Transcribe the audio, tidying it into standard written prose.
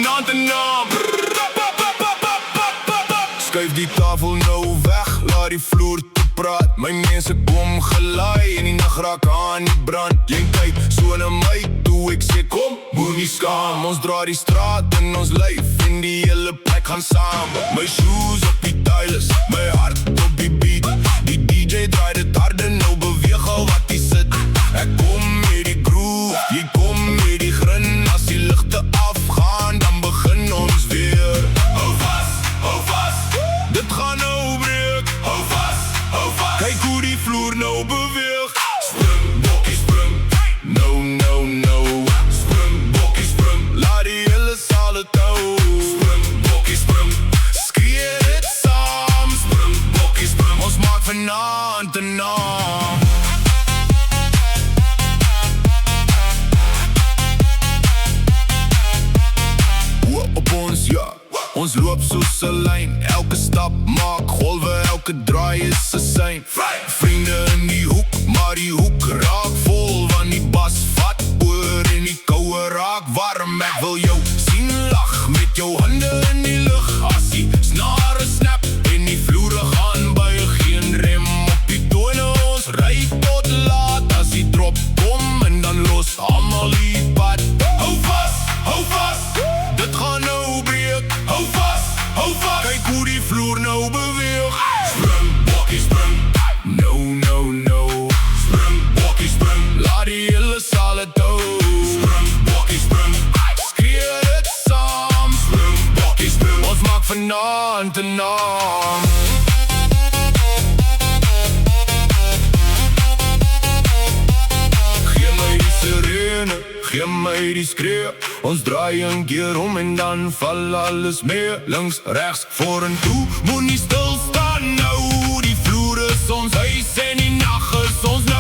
vanaand een naam. Skuif die tafel nou weg, laat die vloer te praat. My mense kom gelaai en die nacht raak aan die brand. Jy kyk so na my toe, ek sê kom, moet nie skaam. Ons dra die straat in ons lyf en die hele plek gaan saam. My shoes op die tiles, my hart op die beat. Die DJ draai dit harde, nou beweeg al wat die sit. Ek kom met die groove, jy kom met die grin. As die lichte afgaan, dan begin ons weer. Hou vas, dit gaan nou breek. Hou vas, kyk hoe die vloer nou beweeg. Spring, bokkie, spring, no. Spring, bokkie, spring, laat die hele saal het hou. Spring, bokkie, spring, skree dit saam. Spring, bokkie, spring, ons maak vanaand een naam. Op ons, ja, ons loop soos 'n lyn. Elke stap maak golwe, elke draai is 'n sein. Vriende in die hoek, maar die hoek raak vol. Want die bas vat oor en die koue raak warm. Ek wil jou sien lag met jou hande in die lug. As die snare snap en die vloere gaan buig. Geen rem op die tone, ons ry tot laat. As die drop kom en dan los almal die pad. Hou vas, dit gaan nou breek. Hou vas, kyk hoe die vloer nou beweeg. Spring, bokkie, spring, no. Spring, bokkie, spring, laat die hele saal het hou. Spring, bokkie, spring, skree dit saam. Spring, bokkie, spring, ons maak vanaand een naam. Gee my die skree, ons draai een keer om en dan val alles mee. Links, rechts, voor en toe, moet nie stilstaan nou. Die vloer is ons huis en die nacht is ons nou.